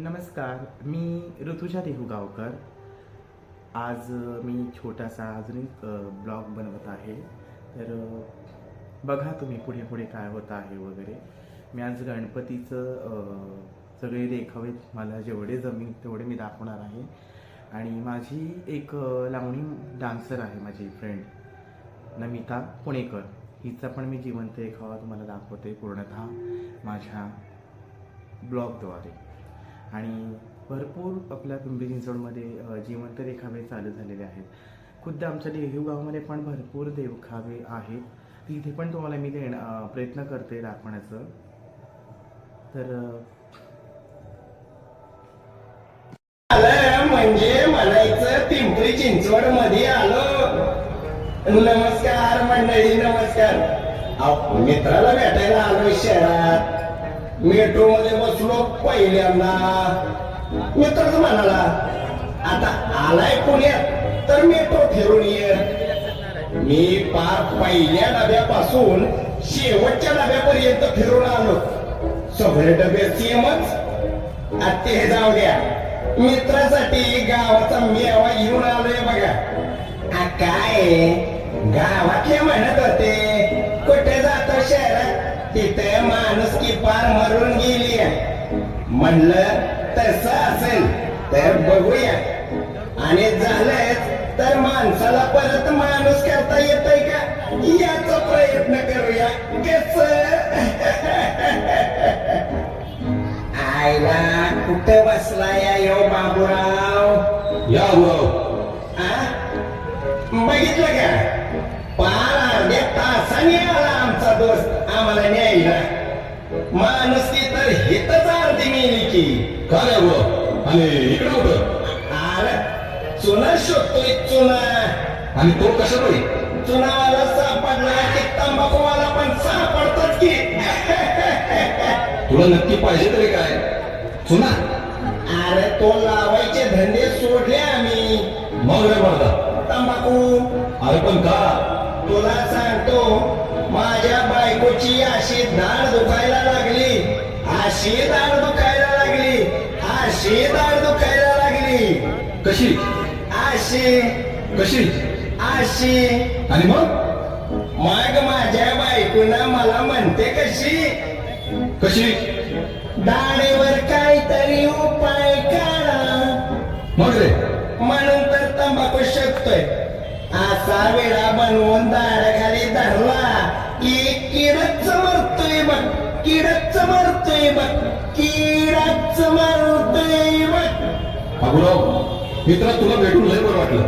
नमस्कार, मी ऋतुजा देहुगावकर. आज मी छोटासा अजून एक ब्लॉग बनवत आहे. तर बघा तुम्ही पुढे पुढे काय होत आहे वगैरे. मी आज गणपतीचं सगळे देखावे मला जेवढे जमेल तेवढे मी दाखवणार आहे. आणि माझी एक लावणी डान्सर आहे, माझी फ्रेंड नमिता पुणेकर. हिचा पण मी जिवंत देखावा तुम्हाला दाखवते पूर्णतः माझ्या ब्लॉगद्वारे. आणि भरपूर आपल्या पिंपरी चिंचवडमध्ये जिवंत देखावे चालू झालेले आहेत. खुद्द आमच्या देहुगावमध्ये पण भरपूर देखावे आहेत. तिथे पण तुम्हाला मी प्रयत्न करते दाखवण्याचं. तर म्हणजे म्हणायचं पिंपरी चिंचवड मध्ये आलो. नमस्कार मंडळी, नमस्कार. मित्राला भेटायला आलो शहरात. मेट्रो मध्ये बसलो पहिल्यांदा. मित्रच म्हणाला, आता आलाय पुण्यात तर मेट्रो फिरून ये. मी पार पहिल्या डब्यापासून शेवटच्या डब्यापर्यंत फिरून आलो. सगळे डबे सेमच. ते जाऊ द्या, मित्रासाठी गावाचा मेवा घेऊन आलोय बघा. काय गावातले म्हणत होते कुठे जातो शहरात, तिथे माणूस की पार मरून गेली. म्हणलं तसं असेल तर बघूया. आणि झालंच तर माणसाला परत माणूस करता येतय का याचा प्रयत्न करूया. कस आईला कुठे बसलाय यो बाबूराव? या बघितलं का, पार अर्ध्या तासाने आला आमचा दोस्त आम्हाला न्यायला. माणूस की तर हितच अर्धी मिळली की. काय आणि इकडे होतं अरे चुना शोधतोय चुना. आणि तो कशा पाहिजे? चुनावाला सापडला की तंबाखूवाला पण सापडतोच की. तुला नक्की पाहिजे तरी काय? सुना. अरे तो लावायचे धंदे सोडले आम्ही. मग रे मर्दा, तंबाखू. अरे पण का? तुला सांगतो, माझ्या बायकोची अशी दाढ दुखायला लागली, अशी दाढ दुखायला लागली, अशी दाढ दुखायला लागली. कशी अशी कशी? अशी. आणि मग माझ्या बायकोनं मला म्हणते कशी कशी? दाढेवर काहीतरी उपाय काढा. मग रे म्हणून तर तंबाखू शकतोय. असा वेळा बनवून दाढाखाली धरला की किडच मरतोय बघ, किडच मरतोय बघ, किडच मरतोय बघ. बाबूराव, मित्रा तुला भेटून लय बरं वाटलं.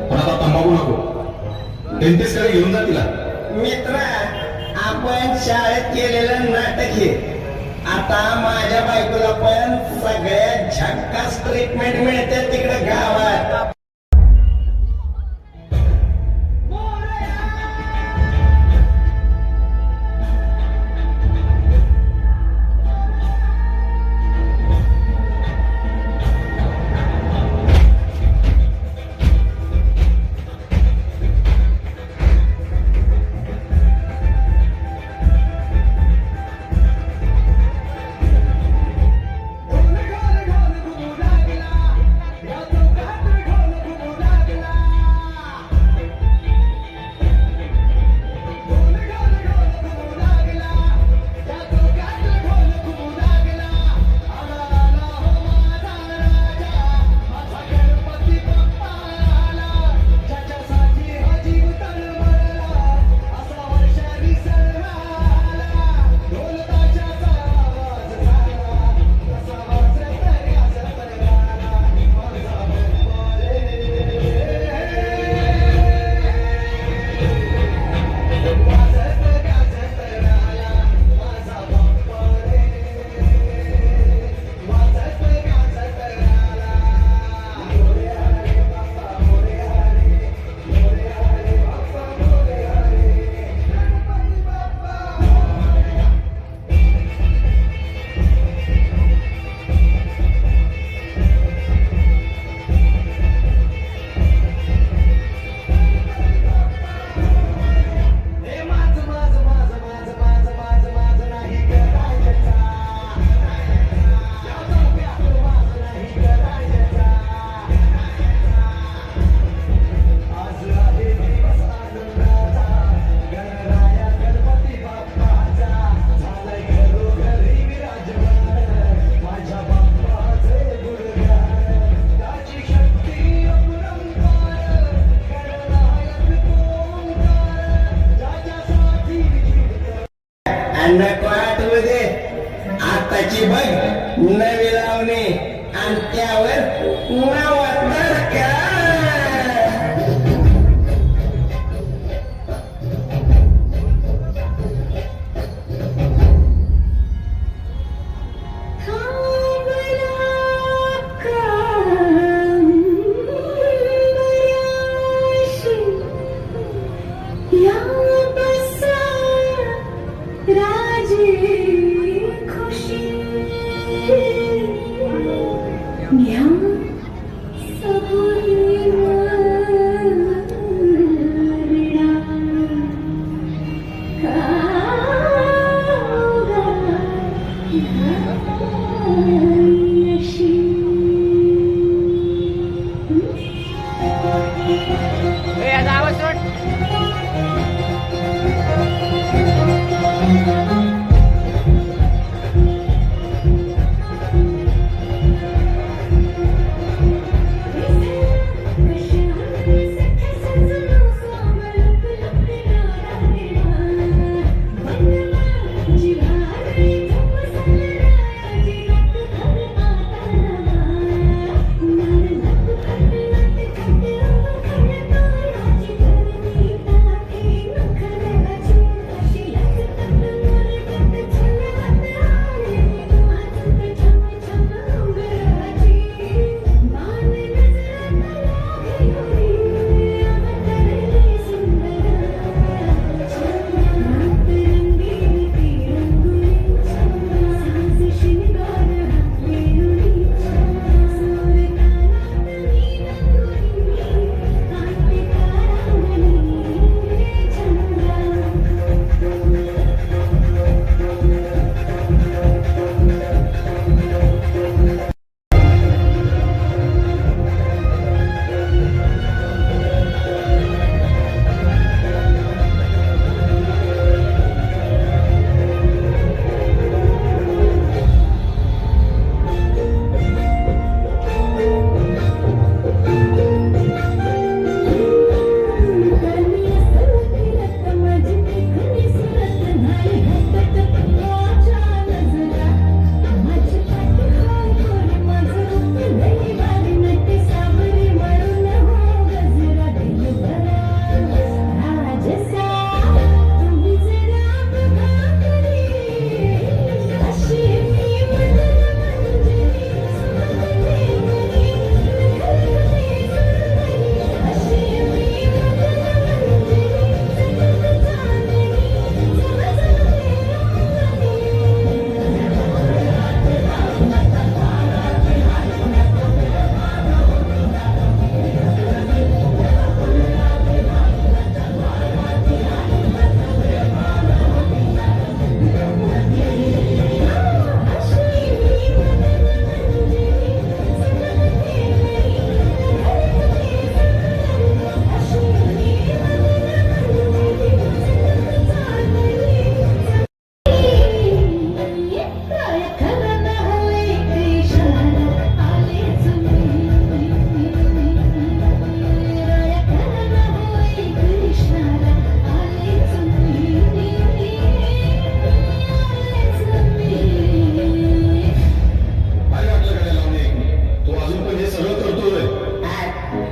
पण आता तंबाखू नको, डेंटिस्टकडे घेऊन जा तिला. मित्रा, आपण शाळेत केलेलं नाटक हे. आता माझ्या बायकोला पण सगळ्यात झक्कास ट्रीटमेंट मिळते तिकडे गावात. मग नवी लावणी आणि त्यावर नवा तडका.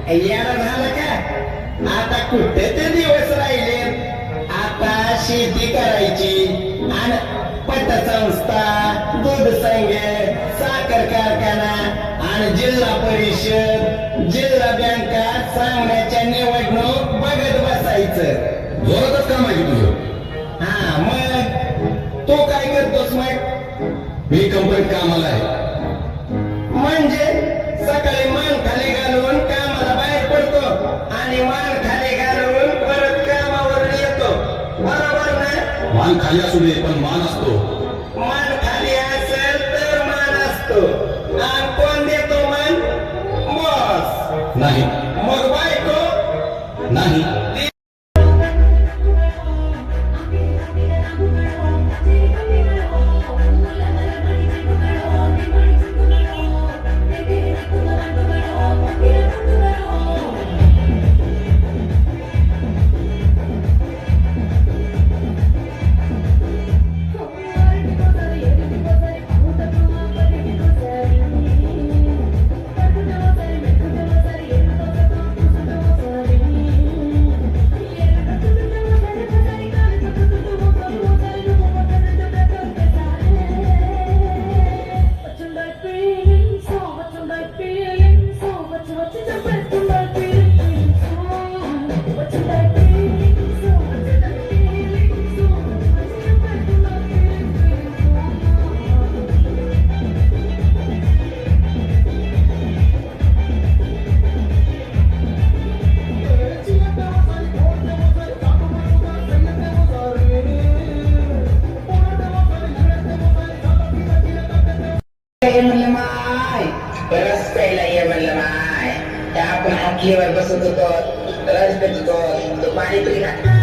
येणं झालं का? आता कुठे ते दिवस राहिले. आता शेती करायची आणि पतसंस्था, दूध संघ, साखर कारखाना आणि जिल्हा परिषद, जिल्हा बँका सांगण्याच्या निवडणूक बघत बसायचं. जोरातच काम आहे तुझं. हा मग तू काय करतोस मग? मी कंपनीत कामाला आहे. म्हणजे सकाळी मान खाली घालून कामाला बाहेर पडतो आणि मान खाली घालून परत कामावर येतो, बरोबर ना? मान खाली असू दे पण मान असतो. मान खाली असेल तर मान असतो. आणि कोण देतो मान? बॉस. नाही मग बायको? नाही. पाठीवर बसत होतो रस देत होतो तो पाणीपुरी खात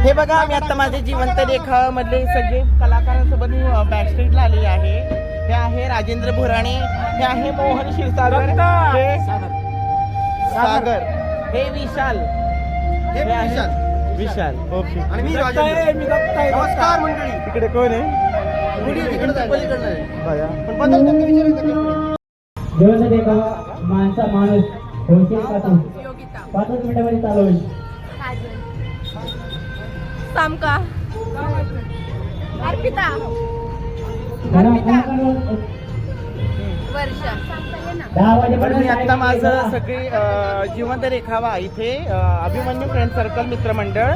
हे बघा मी आता माझे जिवंत रेखा मधले सगळे कलाकारांसोबत मी बॅक स्टेजला आलेली आहे. हे आहे राजेंद्र भुराणे, हे आहे मोहन क्षीरसागर, हे सागर, हे विशाल, हे आहे विशाल. ओके. आणि मी नमस्कार मंडळी. तिकडे कोण आहे? बघा दिवस देखावा माणसा माणूस होशील पाठवून 5 मिनिटांमध्ये चालू होईल. सामका अर्पिता वर्षा 10 वाजेपर्यंत पण मी आता माझं सगळी जिवंत रेखावा इथे अभिमन्यू फ्रेंड सर्कल मित्रमंडळ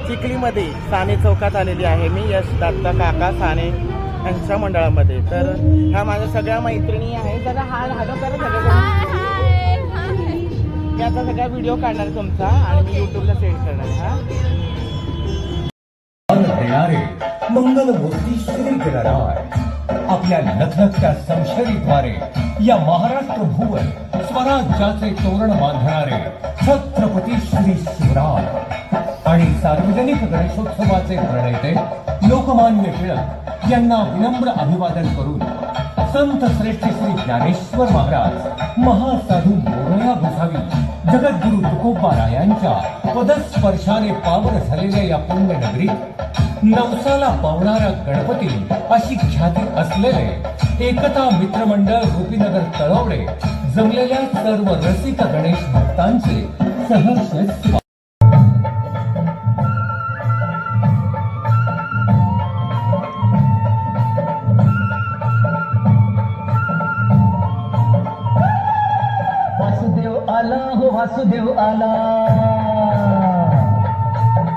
चिखलीमध्ये साने चौकात आलेली आहे. मी यश दत्ता काका साने यांच्या मंडळामध्ये. तर ह्या माझ्या सगळ्या मैत्रिणी आहेत. सगळ्या हाडो करा सगळं. मी आता सगळा व्हिडिओ काढणार तुमचा आणि मी युट्यूबला सेंड करणार. हा देणारे मंगलमूर्ती श्री गणराय आपल्या लखलखत्या संशरीद्वारे या महाराष्ट्र भुवन स्वराज्याचे तोरण बांधणारे छत्रपती श्री शिवराय आणि सार्वजनिक गणेशोत्सवाचे प्रणेते लोकमान्य टिळक यांना विनम्र अभिवादन करून संत श्रेष्ठ श्री ज्ञानेश्वर महाराज महासाधू मोरया गोसावी जगद्गुरु तुकोबारायांच्या पदस्पर्शाने पावन झालेल्या या पुण्यनगरीत नवसाला पावणारा गणपती अशी ख्याती असलेले एकता मित्रमंडळ गोपीनगर तळवडे जमलेल्या सर्व रसिक गणेश भक्तांचे सहर्ष वासुदेव आला,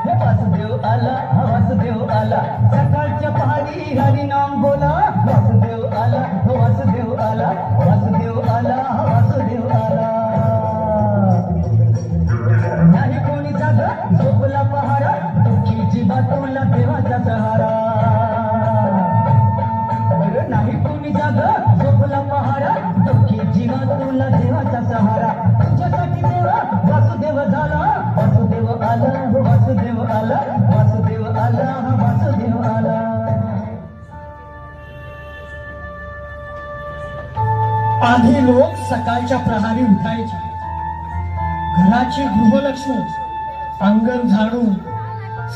हे वासुदेव आला, हा वासुदेव आला. सकाळच्या पहाडी हरी नाम बोला. वासुदेव आला, हो वासुदेव आला, वासुदेव आला, हा वासुदेव आला. नाही कोणी जागा झोपला पहारा, दुःखीची बातोला देवाचा सहारा. नाही कोणी जागा झोपला पहारा, दुःखीची बातोला देवाचा सहारा. तुझ्यासाठी देवा वासुदेव झाला. वासुदेव आला, हो वासुदेव आला, वासुदेव आला, हा वासुदेव आला. आधी लोक सकाळच्या प्रहारी उठायचे, घराची गृहलक्ष्मी अंगण झाडून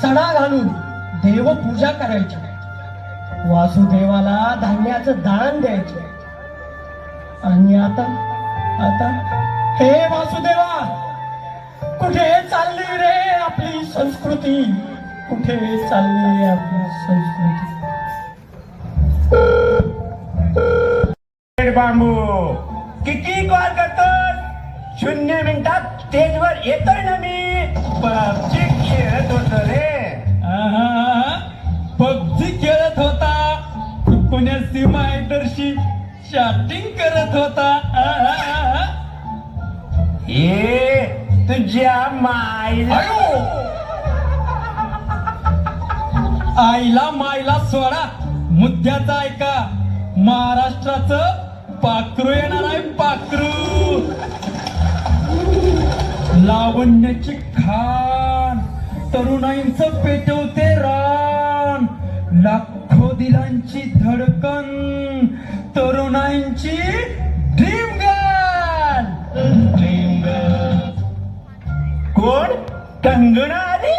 सडा घालून देवपूजा करायची. वासुदेवाला धान्याचं दान द्यायचे. आणि आता आता हे वासुदेवा, कुठे चालली रे आपली संस्कृती? कुठे चालली आपली संस्कृती? बांबू किती कॉल करतोस? 0 मिनिटात स्टेजवर येतोय ना मी. पबजी खेळत होतो रे. पबजी खेळत होता, पुण्या सीमा हायदरशी चॅटिंग करत होता. हे तुझ्या माईला आईला माईला सोडा, मुद्द्याचा ऐका. महाराष्ट्राचं पाखरू येणार आहे, पाखरू. लावण्याची खान, तरुणाईंचं पेटवते रान, लाखो दिलांची धडकन, तरुणाईंची ड्रीम गर्ल. कोण? कंगना आली?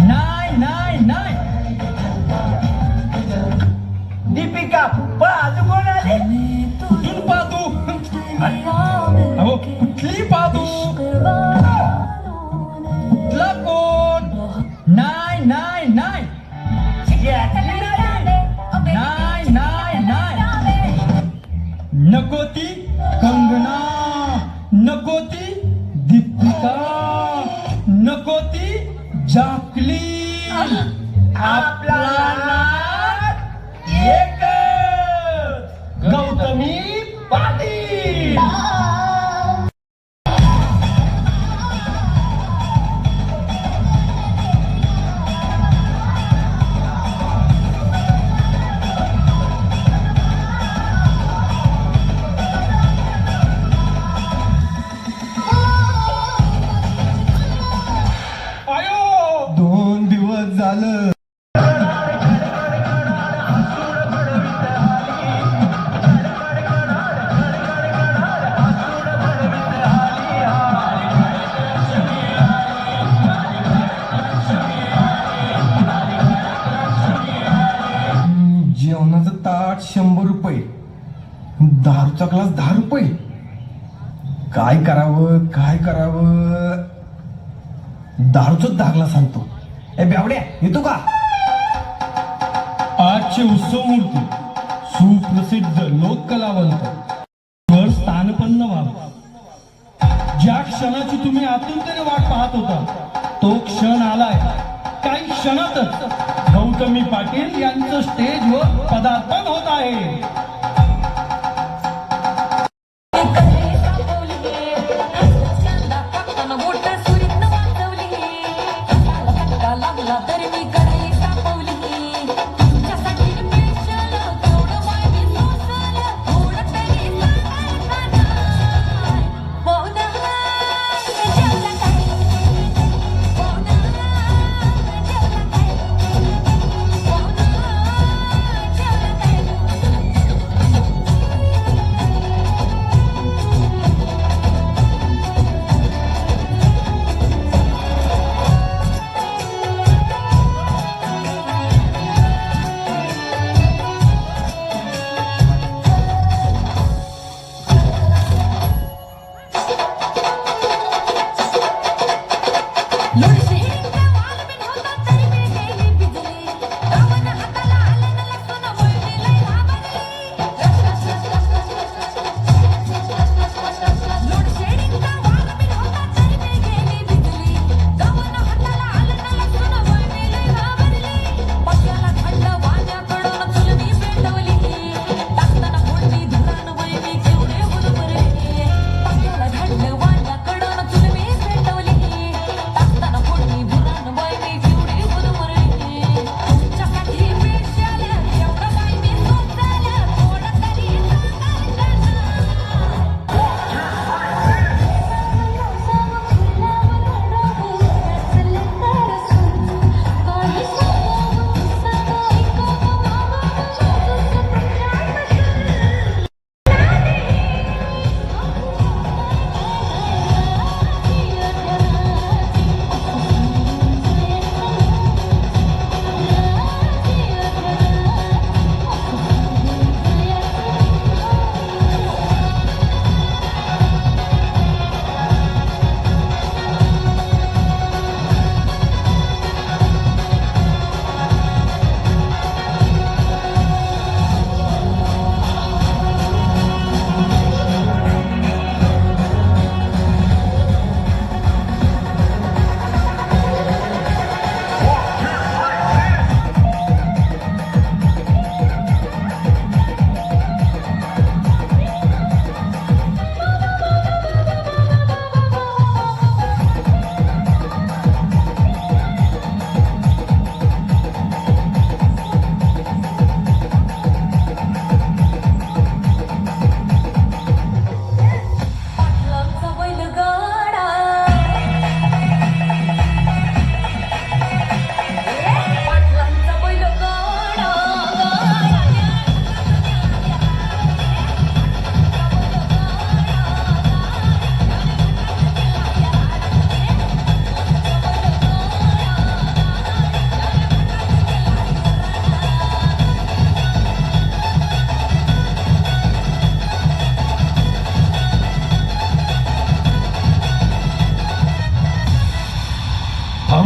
नाही नाही नाही, दीपिका पादुकोण आली? कुठून पाहतो? अहो कुठली पाहतो? कुठला कोण? नाही नाही नाही नाही नाही नाही, नको ती कंगना, नको ती दीपिका, नको ती जॅकलीन. आपला एकच गौतमी पाटील. आयो 2 दिवस झालं. जेवणाचं ताट 100 रुपये, दारूचा ग्लास 10 रुपये. काय करावं काय करावं? दारूच दागला सांगतो. ए बेवड्या, येतो का? आजचे उत्सव मूर्ती सुप्रसिद्ध लोक कलावंत वर स्थानपन्न व्हावं. ज्या क्षणाची तुम्ही आतुरतेने वाट पाहत होता तो क्षण आलाय. काही क्षणातच गौतमी पाटील यांचं स्टेजवर पदार्पण होत आहे.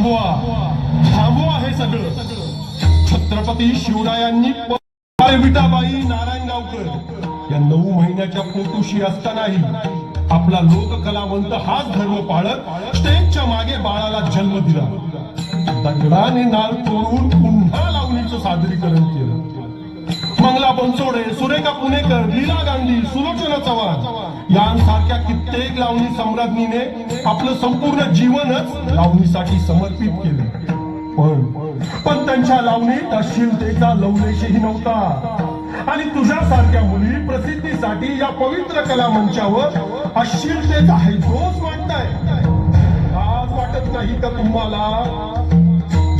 थांबवा हे सगळं. छत्रपती शिवरायांनी विठाबाई नारायणगावकर या 9 महिन्याच्या पोटोशी असतानाही आपला लोककलावंत हाच धर्म पाळत स्टेजच्या मागे बाळाला जन्म दिला. दगडाने नाल तोडून पुन्हा लावणीचं सादरीकरण केलं. मंगला बनसोडे, सुरेखा पुणेकर, लीला गांधी, सुलोचना चव्हाण यांसारख्या कित्येक लावणी सम्राज्ञीने आपलं संपूर्ण जीवनच लावणीसाठी समर्पित केलं. पण त्यांच्या लावणीत अश्लीलतेचा लवलेशही नव्हता. आणि तुझ्यासारख्या मुली प्रसिद्धीसाठी या पवित्र कला मंचावर अश्लीलतेचा हैदोस वाटताय. आज वाटत नाही का तुम्हाला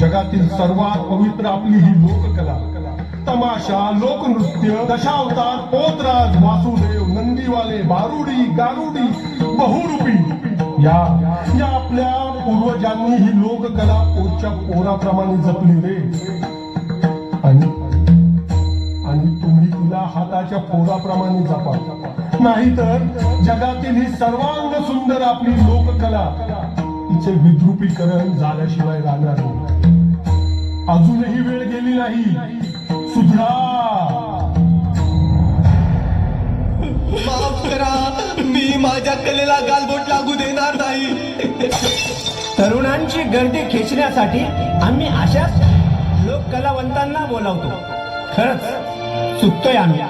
जगातील सर्वात पवित्र आपली ही लोककला, तमाशा, लोकनृत्य, दशावतार, पोतराज, वासुदेव, नंदीवाले, बारुडी, गारुडी, बहुरूपी या आपल्या पूर्वजांनी ही लोककला पोटच्या पोराप्रमाणे जपली रे. आणि तुम्ही तिला हाताच्या पोराप्रमाणे जपा. नाहीतर जगातील ही सर्वांग सुंदर आपली लोककला तिचे विद्रुपीकरण झाल्याशिवाय राहणार नाही. अजूनही वेळ गेली नाही. सुधरा. माफ करा, मी माझ्या कलेला गालबोट लागू देणार नाही. तरुणांची गर्दी खेचण्यासाठी आम्ही अशाच लोककलावंतांना बोलावतो. खरंच चुकतोय आम्ही.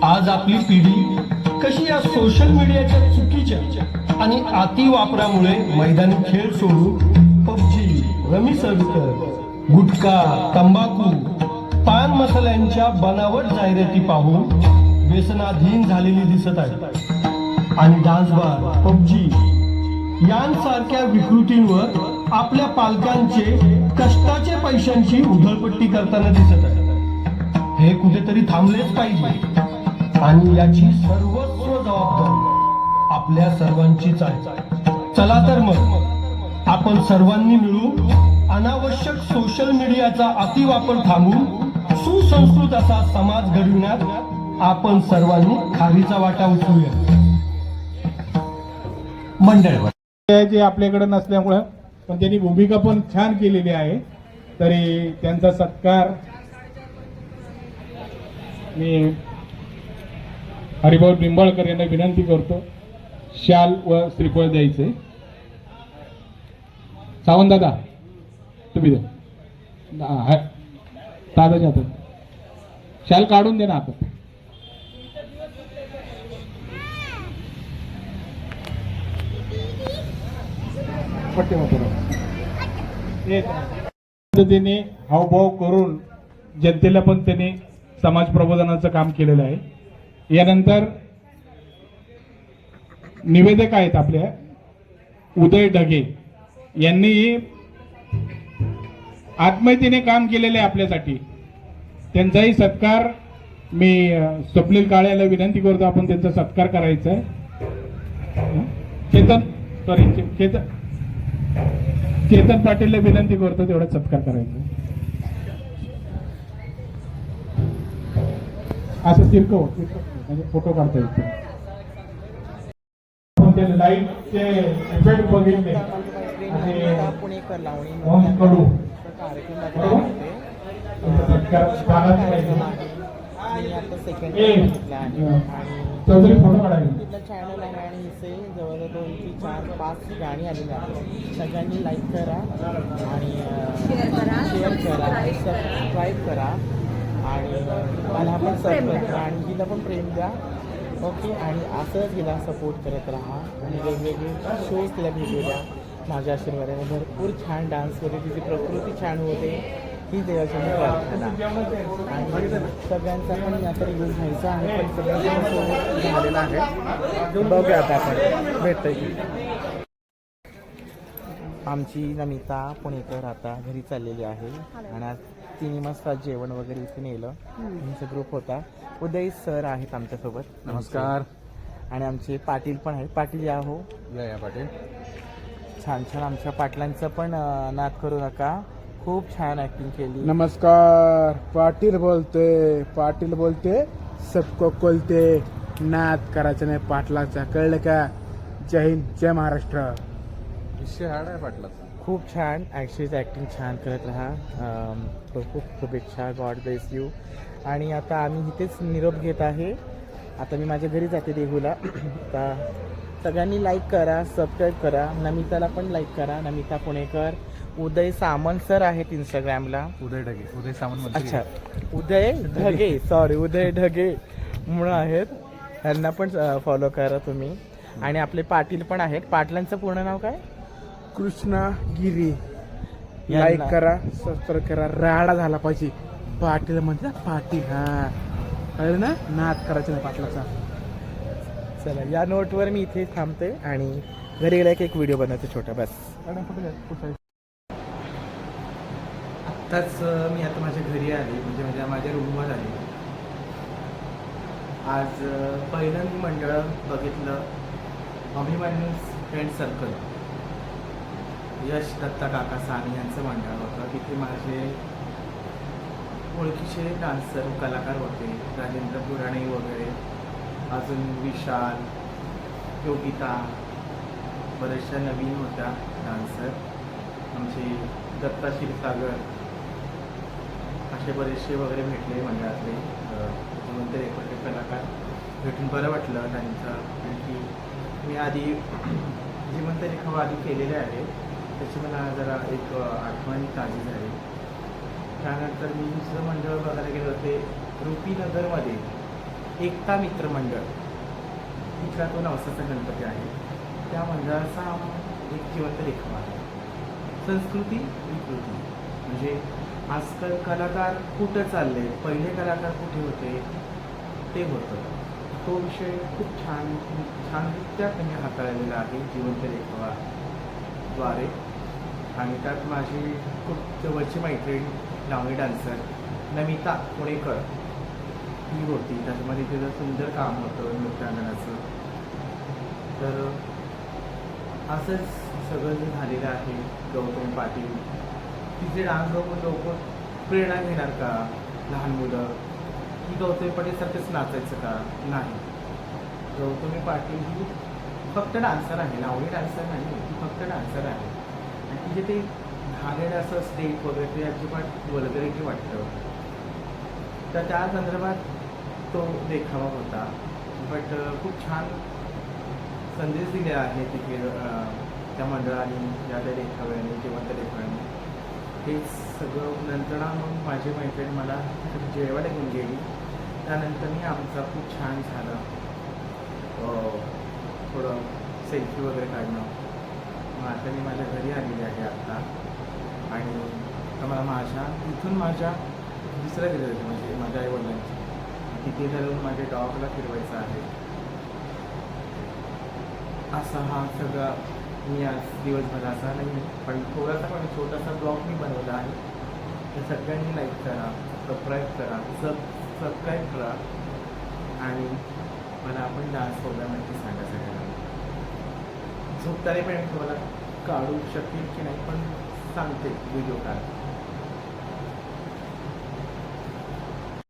आज आपली पिढी कशी या सोशल मीडियाच्या चुकीच्या आणि अति वापरामुळे मैदानी खेळ सोडून पबजी, रमी सर्कल, गुटखा, तंबाखू, पान मसाल्यांच्या बनावट जाहिराती पाहून व्यसनाधीन झालेली दिसत आहे. आणि डान्स बार, पबजी यांसारख्या विकृतींवर आपल्या पालकांचे कष्टाचे पैशांची उधळपट्टी करताना दिसत आहे. हे कुठेतरी थांबलेच पाहिजे आणि याची सर्वस्व जबाबदारी आपल्या सर्वांचीच आहे. चला तर मग आपण सर्वांनी मिळून अनावश्यक सोशल मीडियाचा अतिवापर थांबवून सुसंस्कृत असा समाज घडविण्यात आपण सर्वांनी खारीचा वाटा उचलूया. मंडळ जे आपल्याकडे नसल्यामुळं पण त्यांनी भूमिका पण छान केलेली आहे. तरी त्यांचा सत्कार मी हरिभाऊ निंबाळकर यांना विनंती करतो शाल व श्रीफळ द्यायचे. सावंत दादा तुम्ही द्या. दादाच्या हातात शाल काढून दे ना हातात. पद्धतीने हावभाव करून जनतेला पण त्यांनी समाज प्रबोधनाचं काम केलेलं आहे. यानंतर निवेदक आहेत आपल्या उदय ढगे यांनी आत्मीयतेने काम केलेले आहे आपल्यासाठी. त्यांचाही सत्कार मी स्वप्नील काळेला विनंती करतो आपण त्यांचा सत्कार करायचा आहे. चेतन पाटीलला विनंती करतो तेवढा सत्कार करायचा. असं तिरकव म्हणजे फोटो काढता येतो. ते लाईटचे इफेक्ट बघितले आणि कडू चौधरी फोटो काढायला चॅनल आहे आणि इथे जवळजवळ 2 ते 4 5 गाणी आलेली आहेत. सगळ्यांनी लाईक करा आणि शेअर करा, सबस्क्राईब करा आणि मला पण सबस्क्राईब करा आणि हिला पण प्रेम द्या. ओके. आणि असंच हिला सपोर्ट करत राहा आणि वेगवेगळे शोज तिला भेटू द्या. माझ्या आशीर्वादाने भरपूर छान डान्स होते, तिची प्रकृती छान होते ही देवाची प्रार्थना. आणि सगळ्यांचा पण आता रिव्ह्यू घ्यायचा आहे पण सगळ्यांचा झालेला आहे. बघूया आता आपण भेटतोय की. आमची नमिता पुणेकर आता घरी चाललेली आहे आणि आज तिने मस्त जेवण वगैरे इथे नेलं. आमचा ग्रुप होता. उदय सर आहेत आमच्यासोबत. नमस्कार. आणि आमचे पाटील पण आहेत. पाटील या हो. या पाटील. छान छान. आमच्या पाटलांचं पण नाद करू नका. खूप छान ऍक्टिंग केली. नमस्कार. पाटील बोलते सबको कोलते. नाद करायचं नाही पाटलाचा, कळलं का? जय हिंद, जय महाराष्ट्र. विषय हाड आहे पाटला. खूप छान. ॲक्च्युअली ॲक्टिंग छान करत राहा. खूप शुभेच्छा. God bless you. आणि आता आम्ही इथेच निरोप घेत आहे. आता मी माझ्या घरी जाते देहूला. आता सगळ्यांनी लाईक करा, सबस्क्राईब करा. नमिताला पण लाईक करा. नमिता पुणेकर. उदय सामंत सर आहेत इंस्टाग्रामला. उदय ढगे. उदय सामंत. अच्छा, उदय ढगे. सॉरी, उदय ढगे म्हणून आहेत. त्यांना पण फॉलो करा तुम्ही. आणि आपले पाटील पण आहेत. पाटलांचं पूर्ण नाव काय? कृष्णा गिरी. लाईक करा, सबस्क्राईब करा. राडा झाला पाहिजे. पाटील म्हणजे पाटील. हा कळलं ना? नाद करायचं नाही पाटलाचा. चला, या नोटवर मी इथे थांबते आणि घरी गेला एक व्हिडिओ बनवते छोटा. बस. आत्ताच मी आता माझ्या घरी आले, म्हणजे माझ्या रूमवर आले. आज पहिलं मी मंडळ बघितलं अभिमन्यू फ्रेंड सर्कल. यश दत्ता काका साने यांचं मंडळ होतं. तिथे माझे ओळखीचे डान्सर कलाकार होते. राजेंद्र पुराणे वगैरे, अजून विशाल, योगिता, बऱ्याचशा नवीन होत्या डान्सर. आमचे दत्ता क्षीरसागर असे बरेचसे वगैरे भेटले मंडळातले. त्याच्यानंतर एक कलाकार भेटून बरं वाटलं त्यांचं. की मी आधी जिवंत रेखा आधी केलेले आहे, त्याची मला जरा एक आठवण ताजी झाली. त्यानंतर मी दुसरं मंडळ बघायला गेलो होते रुपीनगरमध्ये, एकता मित्र मंडळ. तिथला तो नवसाचा गणपती आहे. त्या मंडळाचा एक जिवंत रेखा आहे. संस्कृती विकृती म्हणजे आजकाल कलाकार कुठं चालले, पहिले कलाकार कुठे होते ते होतं. तो विषय खूप छानरित्या त्यांनी हाताळलेला आहे जिवंत रेखाद्वारे. आणि त्यात माझी खूप जवळची मैत्रीण लावणी डान्सर नमिता पुणेकर ही होती. त्याच्यामध्ये तिचं सुंदर काम होतं नृत्यांगनाचं. तर असंच सगळं जे झालेलं आहे. गौतम पाटील तिचे डान्स बघून लोक प्रेरणा घेणार का? लहान मुलं की गौतमी पाटीलसारखंच नाचायचं का? नाही. गौतमी पाटील ही फक्त डान्सर आहे, लावणी डान्सर नाही, ती फक्त डान्सर आहे. आणि तिचे ते घालेलं असं स्टेप वगैरे ते अजिबात वल्गरिटी वाटतं. तर त्या संदर्भात तो देखावा होता. बट खूप छान संदेश दिले आहे तिथे त्या मंडळाने, या त्या देखाव्याने किंवा त्या देखाव्याने. हेच सगळं नंतर मग माझी मैत्रीण मला जेवायला घेऊन गेली. त्यानंतर आमचा खूप छान झाला. थोडं सेल्फी वगैरे काढणं. मग आता मी माझ्या घरी आलेली आहे आत्ता. आणि आता मला इथून माझ्या दुसऱ्या घरी जायचं, म्हणजे माझ्या आईवडिलांची तिथे जाऊन माझ्या डॉगला फिरवायचं आहे. असा हा सगळा मी आज दिवसभर असा नाही, पण थोडासा पण छोटासा ब्लॉग मी बनवला आहे. तर सगळ्यांनी लाईक करा, सबस्क्राईब करा आणि मला आपण डान्स प्रोग्रामवरती सांगा सगळ्यांना. झोपताना पण तुम्हाला काढू शकेल की नाही पण सांगते व्हिडिओ काढ.